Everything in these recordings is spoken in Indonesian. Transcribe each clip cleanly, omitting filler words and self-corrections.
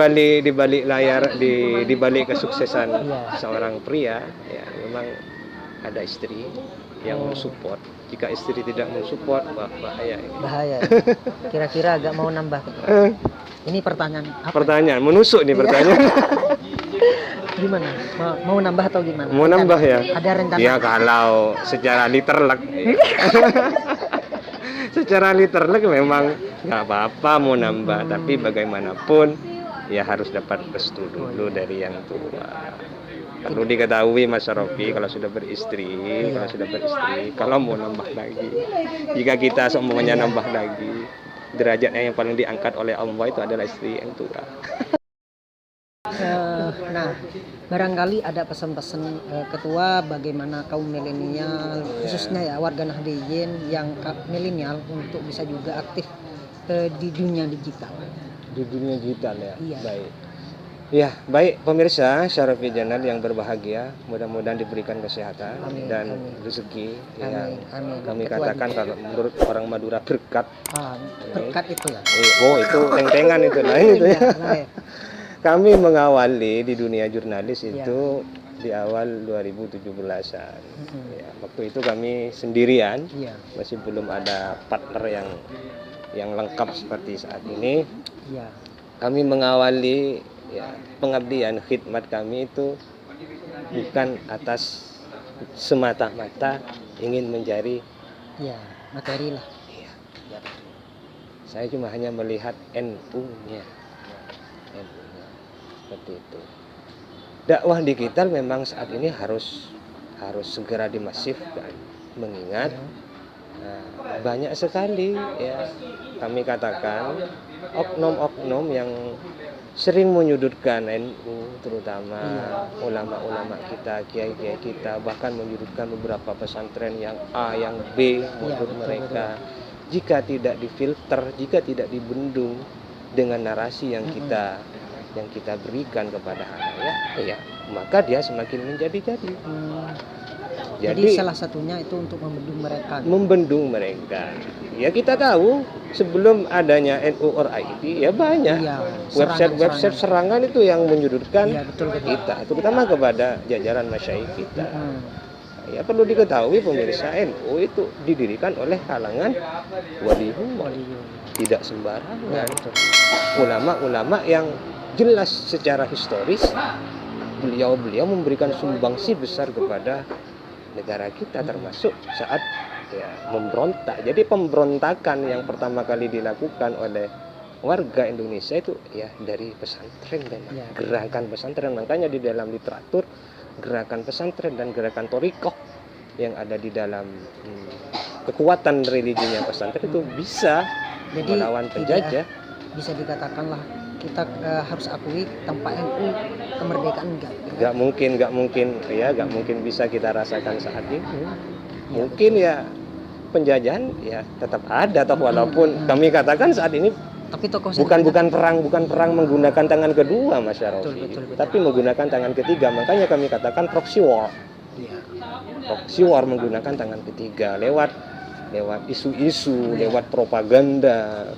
di balik layar, di balik kesuksesan Iya. seorang pria, ya memang ada istri yang mensupport. Jika istri tidak mensupport, wah bahaya ini. Bahaya. Kira-kira agak mau nambah. Ini pertanyaan apa? Pertanyaan menusuk nih Iya. pertanyaan. Gimana? Mau nambah atau gimana? Mau nambah ya? Ada rencana? Ya kalau secara literlek. Secara literlek memang nggak apa-apa mau nambah, tapi bagaimanapun ya harus dapat restu dulu dari yang tua. Perlu diketahui Mas Rofi, kalau sudah beristri, kalau mau nambah lagi, jika kita semuanya nambah lagi, derajatnya yang paling diangkat oleh Allah itu adalah istri yang tua. Nah, barangkali ada pesan-pesan ketua bagaimana kaum milenial, khususnya ya warga Nahdliyin yang milenial untuk bisa juga aktif di dunia digital. Di dunia digital ya. Iya. Baik. Ya, baik pemirsa Syarafi Channel yang berbahagia, mudah-mudahan diberikan kesehatan Amin, dan amin. rezeki Amin, yang amin. kami Ketua katakan kalau menurut orang Madura berkat. Berkat itu ya. Oh, itu teng-tengan itu lain itu ya. Iya. Kami mengawali di dunia jurnalis Iya. itu di awal 2017-an. Ya, waktu itu kami sendirian, Iya. masih belum ada partner yang lengkap seperti saat ini. Iya. Kami mengawali ya pengabdian khidmat kami itu bukan atas semata-mata ingin mencari Materi lah. iya. Saya cuma hanya melihat NU-nya. Seperti itu. Dakwah digital memang saat ini harus segera dimasifkan, mengingat banyak sekali ya kami katakan oknum-oknum yang sering menyudutkan NU, terutama ulama-ulama kita, kiai-kiai kita, bahkan menyudutkan beberapa pesantren yang A, yang B menurut mereka. Jika tidak difilter, jika tidak dibendung dengan narasi yang kita berikan kepada halayak, ya maka dia semakin menjadi-jadi. Jadi salah satunya itu untuk membendung mereka. Ya kita tahu sebelum adanya NU or ID ya banyak website serangan itu yang menyudutkan kita, terutama kepada jajaran masyaikh kita. Ya perlu diketahui pemirsa, NU itu didirikan oleh kalangan waliullah, tidak sembarangan. Ulama-ulama yang jelas secara historis beliau memberikan sumbangsi besar kepada negara kita, termasuk saat memberontak. Jadi pemberontakan yang pertama kali dilakukan oleh warga Indonesia itu ya dari pesantren dan gerakan pesantren. Makanya di dalam literatur gerakan pesantren dan gerakan thariqah yang ada di dalam kekuatan religinya pesantren itu bisa melawan penjajah. Bisa dikatakanlah kita harus akui tanpa NU kemerdekaan nggak mungkin bisa kita rasakan saat ini. Mungkin ya penjajahan ya tetap ada toh, walaupun kami katakan saat ini tapi bukan perang menggunakan tangan kedua Mas Rofi, tapi menggunakan tangan ketiga. Makanya kami katakan proxy war. Proxy war menggunakan tangan ketiga lewat isu-isu, lewat propaganda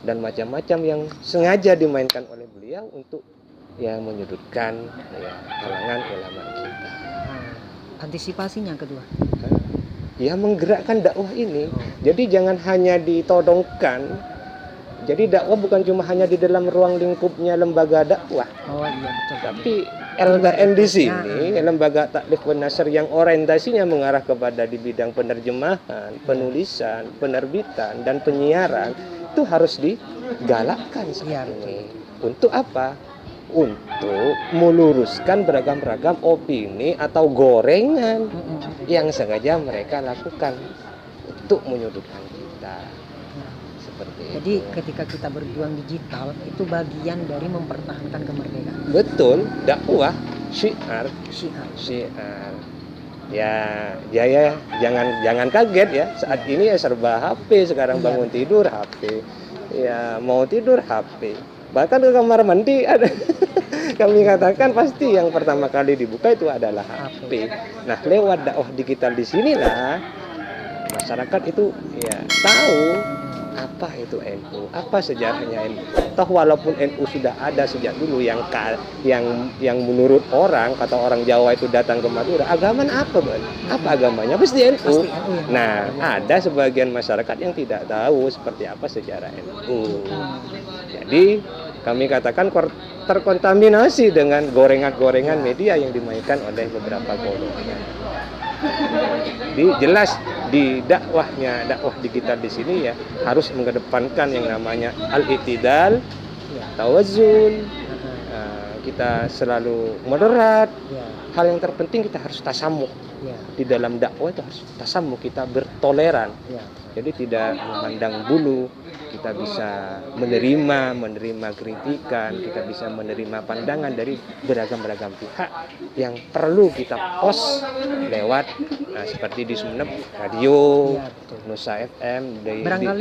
dan macam-macam yang sengaja dimainkan oleh beliau untuk menyudutkan kalangan ulama kita. Antisipasinya kedua, menggerakkan dakwah ini. Jadi jangan hanya ditodongkan. Jadi dakwah bukan cuma hanya di dalam ruang lingkupnya lembaga dakwah. Tapi LTN di sini, lembaga taklif wan nasr yang orientasinya mengarah kepada di bidang penerjemahan, penulisan, penerbitan dan penyiaran, itu harus digalakkan saat ini. Untuk apa? Untuk meluruskan beragam-ragam opini atau gorengan yang sengaja mereka lakukan untuk menyudutkan kita. Seperti jadi itu. Ketika kita berjuang digital itu bagian dari mempertahankan kemerdekaan. Betul, dakwah, syiar. Ya, jangan kaget ya. Saat ini ya serba HP, sekarang bangun tidur HP. Ya, mau tidur HP. Bahkan ke kamar mandi ada. Kami katakan pasti yang pertama kali dibuka itu adalah HP. Nah, lewat dakwah digital di sinilah masyarakat itu tahu apa itu NU, apa sejarahnya NU. Toh walaupun NU sudah ada sejak dulu, yang menurut orang, kata orang Jawa itu datang ke Madura, agama apa, Bang? Apa agamanya? Pasti NU. Pasti NU ya. Nah, ada sebagian masyarakat yang tidak tahu seperti apa sejarah NU. Jadi kami katakan terkontaminasi dengan gorengan-gorengan media yang dimainkan oleh beberapa golongan. Jadi jelas di dakwah digital di sini ya harus mengedepankan yang namanya al-i'tidal, tawazun, kita selalu moderat. Hal yang terpenting kita harus tasamuh. Di dalam dakwah itu harus tasamuh, kita bertoleran. Jadi tidak memandang bulu, kita bisa menerima kritikan, kita bisa menerima pandangan dari beragam pihak yang perlu kita post lewat seperti di Sumeneb radio, Nusa FM,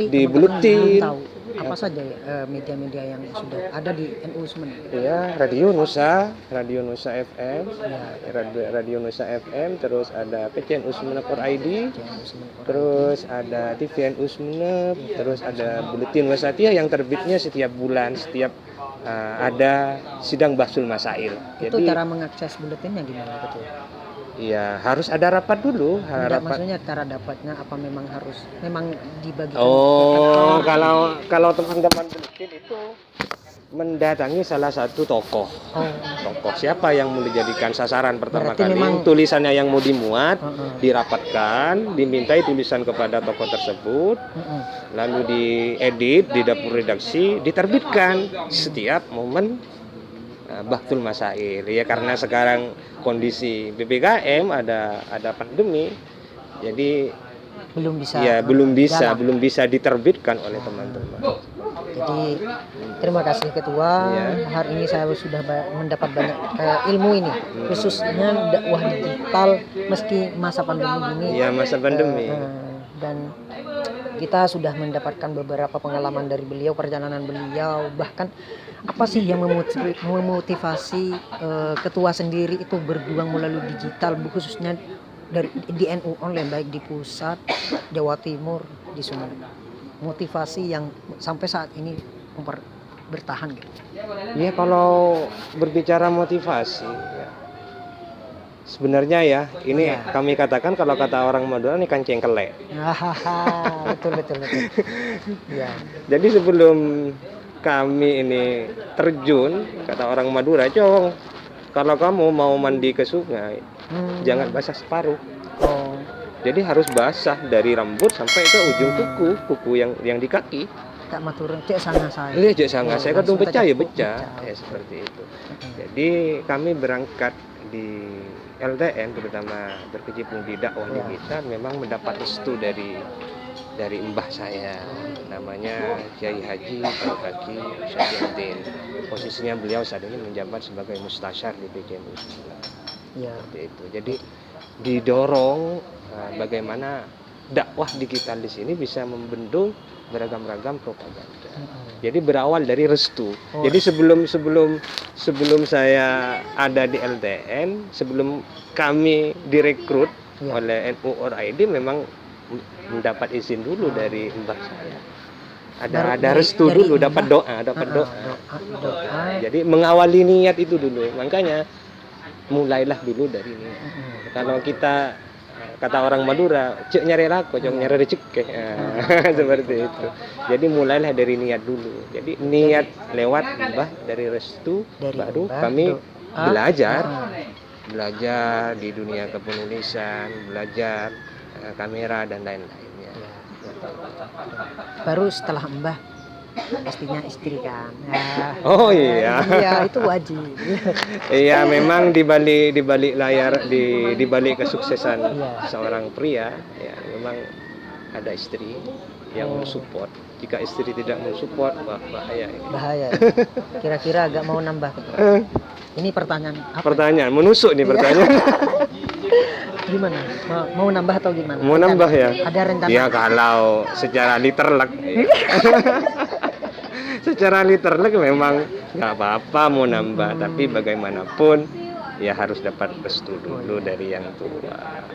di Bulutin. Apa saja media-media yang sudah ada di NU Sumeneb? Ya, Radio Nusa FM, Radio Nusa FM, terus ada PCNU Sumeneb.id, terus ada TVNU Sumeneb, terus ada Buletin Wasatiyah yang terbitnya setiap bulan, setiap ada sidang bahsul masail. Itu cara mengakses buletinnya gimana betul? Iya, harus ada rapat dulu. Maksudnya cara dapatnya apa memang dibagikan? Oh, kalau teman-teman buletin itu mendatangi salah satu tokoh. Tokoh siapa yang mau dijadikan sasaran pertama kali? Tulisannya yang mau dimuat, dirapatkan, dimintai tulisan kepada tokoh tersebut, lalu diedit di dapur redaksi, diterbitkan setiap momen bahtul masail. Ya karena sekarang kondisi PPKM ada pandemi, jadi belum bisa diterbitkan oleh teman-teman. Jadi terima kasih Ketua. Hari ini saya sudah mendapat banyak ilmu ini, khususnya dakwah digital meski masa pandemi ini. Ya, masa pandemi. Dan kita sudah mendapatkan beberapa pengalaman dari beliau, perjalanan beliau, bahkan apa sih yang memotivasi Ketua sendiri itu berjuang melalui digital, khususnya di NU online, baik di pusat, Jawa Timur, di Sumeneb. Motivasi yang sampai saat ini bertahan gitu. Ya kalau berbicara motivasi, sebenarnya ya ini kami katakan kalau kata orang Madura ini kancing kelek. Betul. Ya. Jadi sebelum kami ini terjun, kata orang Madura, Cong, kalau kamu mau mandi ke sungai, jangan basah separuh. Jadi harus basah dari rambut sampai ke ujung kuku yang di kaki. Tak maturun cek sangat saya. Iya, cek sangat saya kadung pecah ya seperti itu. Jadi kami berangkat di LTN, terutama berkecimpung di dakwah digital, memang mendapat restu dari mbah saya, namanya Kiai Haji Al-Kaki Syafiuddin. Posisinya beliau saat ini menjabat sebagai mustasyar di PCNU. Seperti itu. Jadi didorong bagaimana dakwah digital di sini bisa membendung beragam-ragam propaganda. Jadi berawal dari restu. Jadi sebelum saya ada di LTN, sebelum kami direkrut oleh NU.id, memang mendapat izin dulu dari mbah saya. Ada restu dulu, dapat doa. Jadi mengawali niat itu dulu. Makanya mulailah dulu dari ini. Kalau kita kata orang Madura, cek nyari lako, cok nyari rezeki, seperti itu. Jadi mulailah dari niat dulu. Jadi niat lewat mbah, dari restu, baru kami belajar di dunia kepenulisan, belajar kamera dan lain-lainnya. Baru setelah mbah pastinya istri kan. Oh iya. Iya, itu wajib. Iya, memang di balik layar, di balik kesuksesan seorang pria, ya memang ada istri yang mensupport. Jika istri tidak mensupport, bahaya ini. Bahaya. Kira-kira agak mau nambah. Ini pertanyaan apa? Pertanyaan menusuk nih pertanyaan. Gimana? Mau nambah atau gimana? Mau nambah ya? Ada rencana? Ya kalau secara literlek. Secara literlek memang nggak apa-apa mau nambah, tapi bagaimanapun ya harus dapat restu dulu dari yang tua.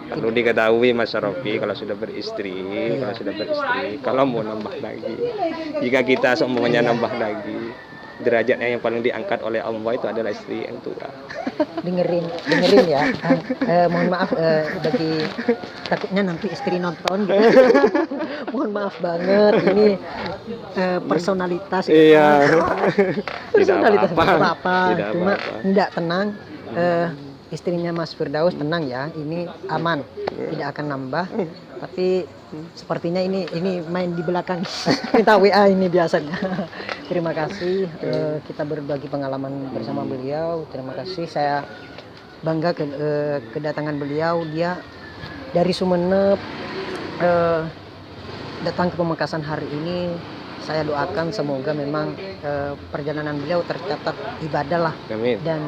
Perlu diketahui Mas Rofi, kalau sudah beristri, kalau mau nambah lagi, jika kita semuanya nambah lagi, derajatnya yang paling diangkat oleh Allah itu adalah istri yang tua. dengerin ya. Mohon maaf bagi takutnya nanti istri nonton gitu. Mohon maaf banget, ini personalitas. Iya. Personalitas Tidak apa-apa. Cuma apa-apa. enggak, tenang. Istrinya Mas Firdaus tenang ya, ini aman, tidak akan nambah. Tapi sepertinya ini main di belakang. Minta WA ini biasanya. Terima kasih, kita berbagi pengalaman bersama beliau. Terima kasih, saya bangga kedatangan beliau. Dia dari Sumeneb datang ke Pamekasan hari ini. Saya doakan semoga memang perjalanan beliau tercatat ibadah lah. Amin. Dan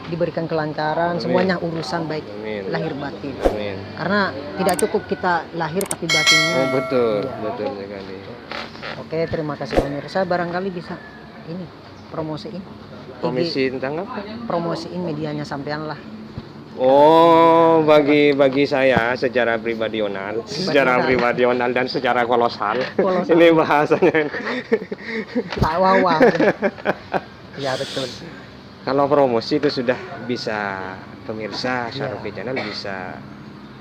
diberikan kelancaran. Amin. Semuanya urusan baik. Amin. Lahir batin. Amin. Karena tidak cukup kita lahir tapi batinnya. Betul, ya. Betul sekali. Oke, terima kasih pemirsa. Barangkali bisa ini promosiin. Promisi tentang apa? Promosiin medianya sampean lah. Oh, bagi saya secara pribadional dan secara kolosal. Ini bahasanya. Tak wawa. Ya betul. Kalau promosi itu sudah bisa pemirsa Syarofy Channel bisa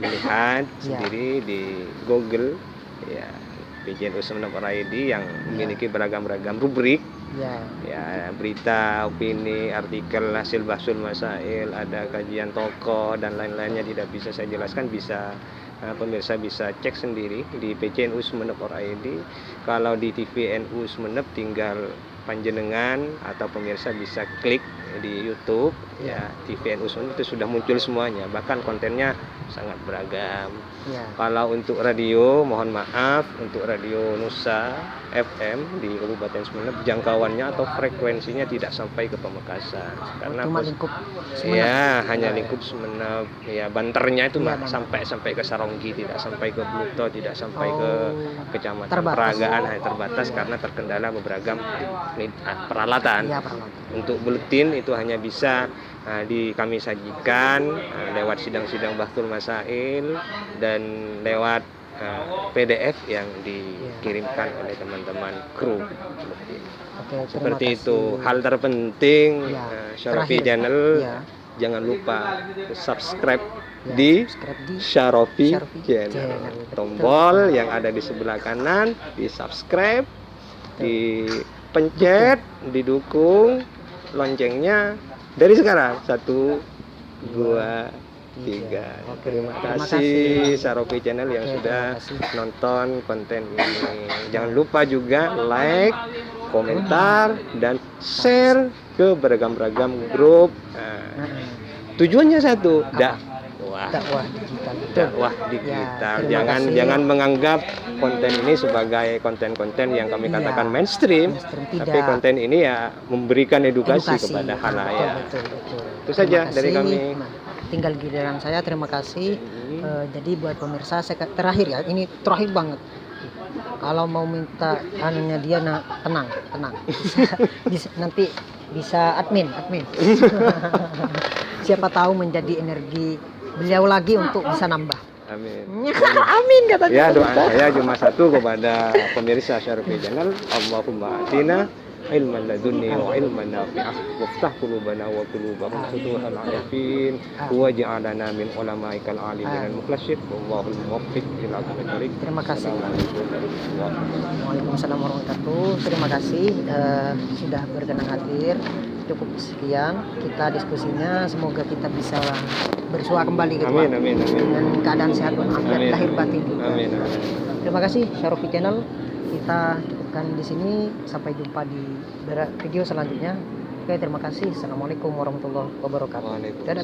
melihat sendiri di Google ya, PJNU Sumeneb ID yang memiliki beragam-ragam rubrik. Ya, berita, opini, artikel, hasil bahsul masail, ada kajian tokoh dan lain-lainnya tidak bisa saya jelaskan, bisa pemirsa bisa cek sendiri di PJNU Sumeneb ID. Kalau di TVNU Sumeneb tinggal panjenengan atau pemirsa bisa klik di YouTube ya, TVNU Sumeneb itu sudah muncul semuanya, bahkan kontennya sangat beragam. Kalau untuk radio, mohon maaf, untuk radio Nusa FM di Kabupaten Sumeneb jangkauannya atau frekuensinya tidak sampai ke Pamekasan karena lingkup Sumeneb. Ya, hanya lingkup Sumeneb. Ya, banternya itu sampai ke Saronggi, tidak sampai ke Bluto, tidak sampai ke Kecamatan Peragaan, hanya terbatas karena terkendala beberapa peralatan. Untuk buletin itu hanya bisa kami sajikan lewat sidang-sidang bahtul masail dan lewat PDF yang dikirimkan oleh teman-teman kru. Seperti itu. Hal terpenting Syarofy Channel, jangan lupa subscribe di Syarofy Channel. Tombol yang ada di sebelah kanan di subscribe, dipencet, didukung loncengnya dari sekarang. 1, 2, 3. Terima kasih Syarofy Channel yang sudah nonton konten ini. Jangan lupa juga like, komentar, dan share ke beragam-ragam grup. Tujuannya satu, dakwah digital. Jangan menganggap konten ini sebagai konten-konten yang kami katakan mainstream, tapi konten ini ya memberikan edukasi kepada khalayak. Itu saja dari kami. Tinggal giliran saya. Terima kasih. Jadi buat pemirsa, terakhir ya, ini terakhir banget. Kalau mau minta anunya dia, tenang. Nanti bisa admin. Siapa tahu menjadi energi beliau lagi untuk bisa nambah. Amin. Amin katanya. Ya, doa saya cuma satu kepada pemirsa Syarofy Channel. Allahumma atina ilman ladunni wa ilman nafi'ah waftah qulubana wa qulubahum futuhal arifin waj'alna min ulama'ikal alimin al-mukhlasin wallahul muwaffiq ila aqwamit thoriq. Terima kasih. Waalaikumsalam warahmatullahi wabarakatuh. Terima kasih sudah berkenan hadir. Cukup sekian kita diskusinya, semoga kita bisa bersua kembali gitu, amin. Dengan keadaan sehat walafiat lahir batin juga. Amin. Terima kasih Syarofy Channel. Kita cukupkan di sini, sampai jumpa di video selanjutnya. Oke, terima kasih. Assalamualaikum warahmatullahi wabarakatuh. Dadah.